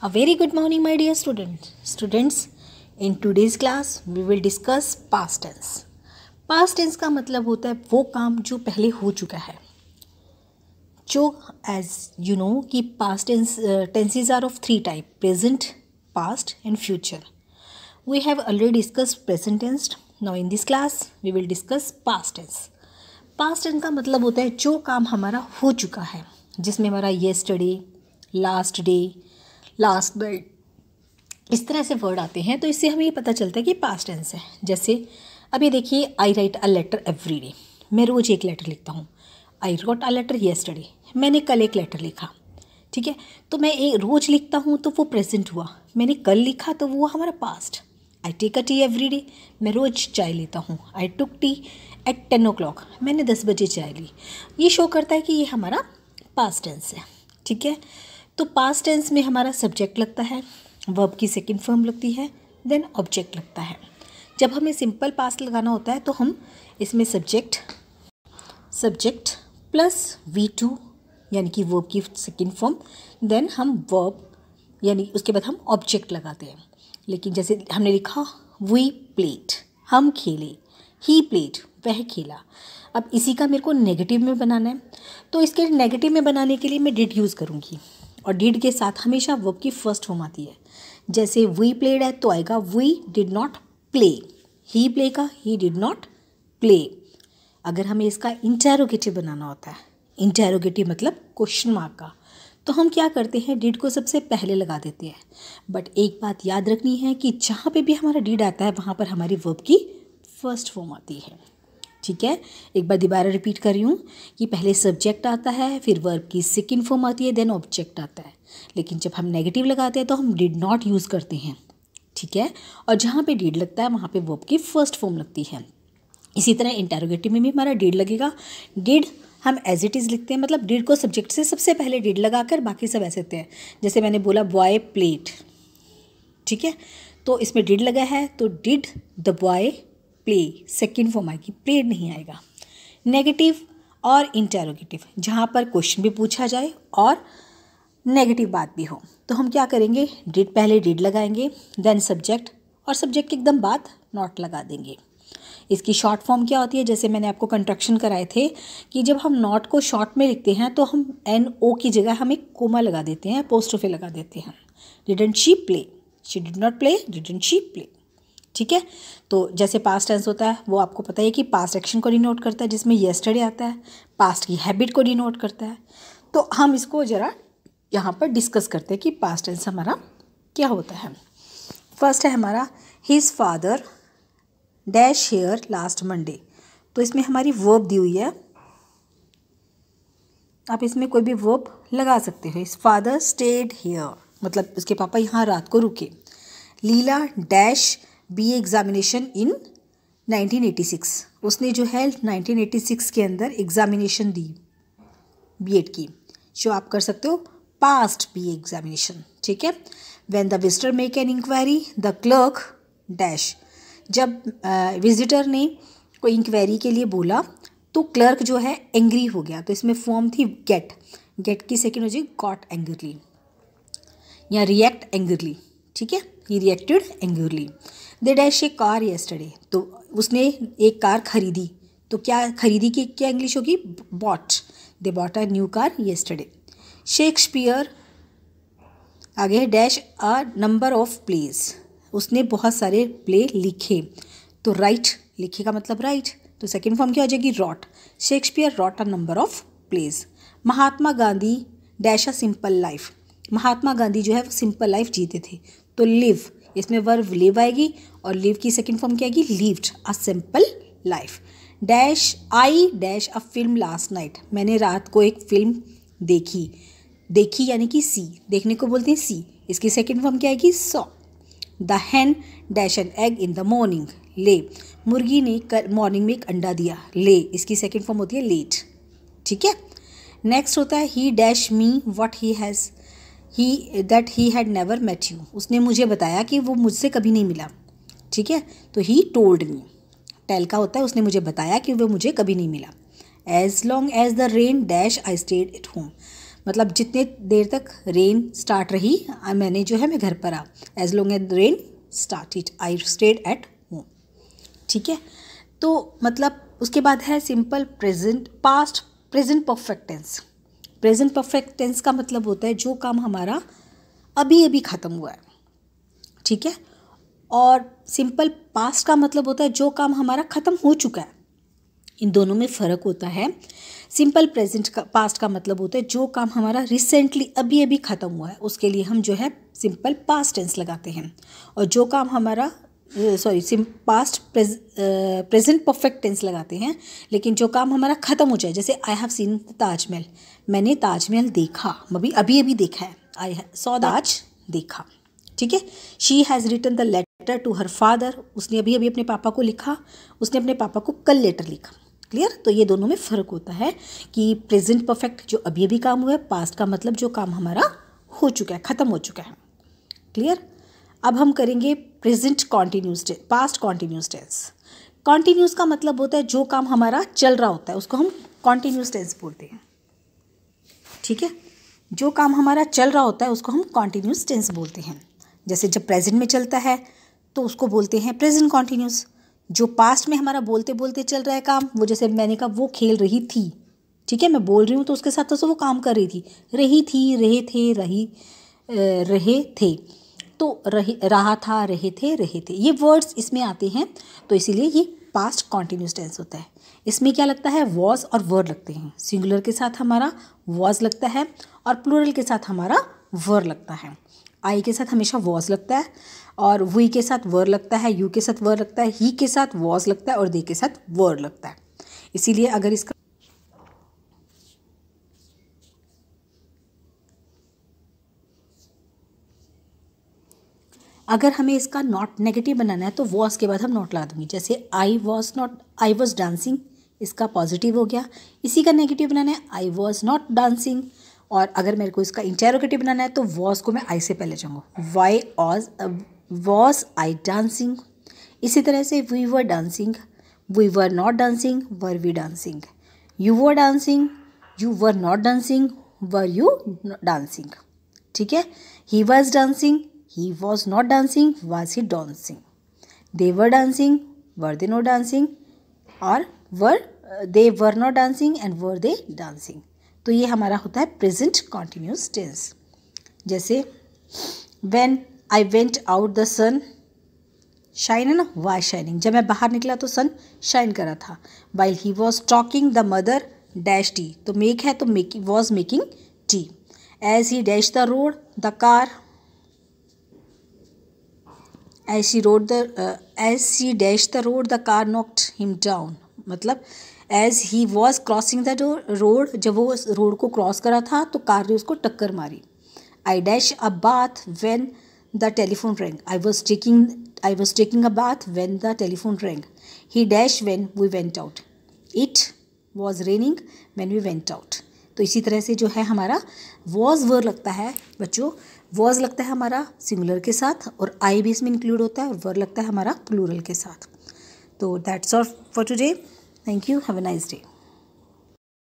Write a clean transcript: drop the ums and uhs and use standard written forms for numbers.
A very good morning, my dear students. Students, in today's class, we will discuss past tense. Past tense का मतलब होता है वो काम जो पहले हो चुका है. जो as you know कि past tenses are of three type: present, past, and future. We have already discussed present tense. Now in this class, we will discuss past tense. Past tense का मतलब होता है जो काम हमारा हो चुका है, जिसमें हमारा yesterday, last day, last night इस तरह से वर्ड आते हैं. तो इससे हमें ये पता चलता है कि पास्ट टेंस है. जैसे अभी देखिए, I write a letter every day. मैं रोज़ एक लेटर लिखता हूँ. I wrote a letter yesterday. मैंने कल एक लेटर लिखा. ठीक है, तो मैं एक रोज़ लिखता हूँ तो वो प्रेजेंट हुआ. मैंने कल लिखा तो वो हमारा past. I take a tea every day. मैं रोज़ चाय लेता हूँ. I took tea at 10 o'clock. मैंने 10 बजे चाय ली. ये शो करता है कि ये हमारा पास्ट टेंस है. ठीक है, तो पास्ट टेंस में हमारा सब्जेक्ट लगता है, वर्ब की सेकंड फॉर्म लगती है, देन ऑब्जेक्ट लगता है. जब हमें सिंपल पास्ट लगाना होता है तो हम इसमें सब्जेक्ट प्लस V2 यानी कि वर्ब की सेकंड फॉर्म, देन हम वर्ब यानी उसके बाद हम ऑब्जेक्ट लगाते हैं. लेकिन जैसे हमने लिखा वी प्लेड, हम खेले, ही प्लेड, वह खेला. अब इसी का मेरे को नेगेटिव में बनाना है, तो इसके नेगेटिव में बनाने के लिए मैं डिड यूज़ करूँगी. और डिड के साथ हमेशा वर्ब की फर्स्ट फॉर्म आती है. जैसे वी प्लेड है तो आएगा we did not play. He play का ही डिड नॉट प्ले. अगर हमें इसका इंटेरोगेटिव बनाना होता है, इंटेरोगेटिव मतलब क्वेश्चन मार्क का, तो हम क्या करते हैं, डिड को सबसे पहले लगा देते हैं. बट एक बात याद रखनी है कि जहाँ पे भी हमारा डिड आता है वहाँ पर हमारी वर्ब की फर्स्ट फॉर्म आती है. ठीक है, एक बार दोबारा रिपीट कर रही हूँ कि पहले सब्जेक्ट आता है, फिर वर्ब की सेकंड फॉर्म आती है, देन ऑब्जेक्ट आता है. लेकिन जब हम नेगेटिव लगाते हैं तो हम डिड नॉट यूज़ करते हैं. ठीक है, और जहाँ पे डिड लगता है वहाँ पे वर्ब की फर्स्ट फॉर्म लगती है. इसी तरह इंटेरोगेटिव में भी हमारा डिड लगेगा. डिड हम एज इट इज़ लिखते हैं, मतलब डिड को सब्जेक्ट से सबसे पहले डिड लगाकर बाकी सब ऐसे लिखते हैं. जैसे मैंने बोला बॉय प्लेड. ठीक है, तो इसमें डिड लगा है तो did the boy play, second form आएगी, प्लेड नहीं आएगा. नेगेटिव और इंटेरोगेटिव, जहाँ पर क्वेश्चन भी पूछा जाए और नेगेटिव बात भी हो, तो हम क्या करेंगे, डिड पहले डिड लगाएंगे, देन सब्जेक्ट, और सब्जेक्ट के एकदम बाद नॉट लगा देंगे. इसकी शॉर्ट फॉर्म क्या होती है, जैसे मैंने आपको कंट्रक्शन कराए थे कि जब हम नॉट को शॉर्ट में लिखते हैं तो हम NO की जगह हम एक कोमा लगा देते हैं, अपोस्ट्रोफी लगा देते हैं. Didn't she play, she did not play, didn't she play. ठीक है, तो जैसे पास्ट टेंस होता है वो आपको पता है कि पास्ट एक्शन को डिनोट करता है, जिसमें येस्टरडे आता है. पास्ट की हैबिट को डिनोट करता है. तो हम इसको ज़रा यहाँ पर डिस्कस करते हैं कि पास्ट टेंस हमारा क्या होता है. फर्स्ट है हमारा his father dash here last Monday. तो इसमें हमारी वर्ब दी हुई है, आप इसमें कोई भी वर्ब लगा सकते हो. हिज फादर स्टेड हेयर, मतलब उसके पापा यहाँ रात को रुके. लीला डैश BA एग्ज़ामिनेशन इन 1986. उसने जो है 1986 के अंदर एग्ज़ामिनेशन दी B.Ed की, जो आप कर सकते हो पास्ट BA एग्ज़ामिनेशन. ठीक है, when the visitor make an inquiry the clerk dash. जब विजिटर ने कोई इंक्वायरी के लिए बोला तो क्लर्क जो है एंग्री हो गया. तो इसमें फॉर्म थी गेट. गेट की सेकेंड हो जाएगी गॉट एंग्रली या रिएक्ट एंग्रली. ठीक है, he reacted angrily. They dash a car yesterday. तो उसने एक कार खरीदी. तो क्या खरीदी की क्या इंग्लिश होगी, bought. They bought a new car yesterday. Shakespeare आगे dash a number of plays. उसने बहुत सारे प्ले लिखे. तो राइट, लिखे का मतलब राइट, तो सेकेंड फॉर्म क्या हो जाएगी, wrote. Shakespeare wrote a number of plays. Mahatma Gandhi dash a simple life. Mahatma Gandhi जो है वो सिंपल लाइफ जीते थे. तो लिव, इसमें वर्ब लिव आएगी और लिव की सेकंड फॉर्म क्या आएगी, lived a simple life. Dash I dash a film last night. मैंने रात को एक फिल्म देखी. देखी यानी कि सी, देखने को बोलते हैं सी. इसकी सेकंड फॉर्म क्या आएगी, saw. The Hahn dash an egg in the morning. ले, मुर्गी ने मॉर्निंग में एक अंडा दिया. ले, इसकी सेकंड फॉर्म होती है लेट. ठीक है, नेक्स्ट होता है he dash me what he has that he had never met you. उसने मुझे बताया कि वो मुझसे कभी नहीं मिला. ठीक है, तो ही टोल्ड मी. टेल का होता है उसने मुझे बताया कि वो मुझे कभी नहीं मिला. As long as the rain dash I stayed at home. मतलब जितने देर तक रेन स्टार्ट रही मैंने जो है मैं घर पर आ, as long as rain started I stayed at home. ठीक है, तो मतलब उसके बाद है simple present past present perfect tense. Present perfect tense का मतलब होता है जो काम हमारा अभी अभी ख़त्म हुआ है। ठीक है, और सिंपल पास्ट का मतलब होता है जो काम हमारा ख़त्म हो चुका है। इन दोनों में फ़र्क होता है। सिंपल प्रेजेंट का पास्ट का मतलब होता है जो काम हमारा रिसेंटली अभी अभी ख़त्म हुआ है, उसके लिए हम जो है सिंपल पास्ट टेंस लगाते हैं। और जो काम हमारा पास्ट प्रेजेंट परफेक्ट टेंस लगाते हैं। लेकिन जो काम हमारा ख़त्म हो जाए, जैसे आई हैव सीन ताजमहल, मैंने ताजमहल देखा, अभी अभी देखा है, आई सॉ ताज देखा। ठीक है, she has written the letter to her father, उसने अभी अभी अपने पापा को लिखा, उसने अपने पापा को कल लेटर लिखा। क्लियर, तो ये दोनों में फ़र्क होता है कि प्रेजेंट परफेक्ट जो अभी अभी काम हुआ है, पास्ट का मतलब जो काम हमारा हो चुका है, ख़त्म हो चुका है। क्लियर, अब हम करेंगे present continuous tense, past continuous tense. Continuous का मतलब होता है जो काम हमारा चल रहा होता है उसको हम कॉन्टीन्यूस टेंस बोलते हैं। ठीक है, जो काम हमारा चल रहा होता है उसको हम कॉन्टीन्यूस टेंस बोलते हैं। जैसे जब प्रेजेंट में चलता है तो उसको बोलते हैं प्रेजेंट कॉन्टीन्यूस। जो पास्ट में हमारा बोलते बोलते चल रहा है काम, वो जैसे मैंने कहा वो खेल रही थी। ठीक है, मैं बोल रही हूँ तो उसके साथ तो वो काम कर रही थी, रहे थे, रहे थे, तो रहा था, रहे थे, ये वर्ड्स इसमें आते हैं, तो इसीलिए ये पास्ट कॉन्टीन्यूस टेंस होता है। इसमें क्या लगता है, वॉज और वर लगते हैं। सिंगुलर के साथ हमारा वॉज लगता है और प्लूरल के साथ हमारा वर लगता है। आई के साथ हमेशा वॉज लगता है और वी के साथ वर लगता है, यू के साथ वर लगता है, ही के साथ वॉज लगता है और दे के साथ वर लगता है। इसीलिए अगर इसका अगर हमें इसका नॉट नेगेटिव बनाना है तो वॉज के बाद हम नॉट लगा दूंगी। जैसे आई वॉज डांसिंग, इसका पॉजिटिव हो गया। इसी का नेगेटिव बनाना है, आई वॉज नॉट डांसिंग। और अगर मेरे को इसका इंटेरोगेटिव बनाना है तो वॉज को मैं आई से पहले जाऊँगा, वाई वॉज आई डांसिंग। इसी तरह से we were dancing, we were not dancing, were we dancing. You were dancing, you were not dancing, were you dancing. ठीक है, he was dancing, he was not dancing, was he dancing? They were dancing, were they not dancing? और they were not dancing and were they dancing? तो ये हमारा होता है present continuous tense. जैसे when I went out the sun shine है ना, was shining, जब मैं बाहर निकला तो सन शाइन कर रहा था। while he was talking the mother dashed tea, तो मेक है तो was making tea। as he dashed the road the car, as she dashed the road the car knocked him down। मतलब as he was crossing the road, जब वो road को cross करा था तो कार ने उसको टक्कर मारी। I dash a bath when the telephone rang, I was taking a bath when the telephone rang। he dashed when we went out, it was raining when we went out। तो इसी तरह से जो है हमारा वॉज वर लगता है बच्चों, वॉज लगता है हमारा सिंगुलर के साथ और आई भी इसमें इंक्लूड होता है, और वर लगता है हमारा प्लूरल के साथ। तो that's all for today, thank you, have a nice day.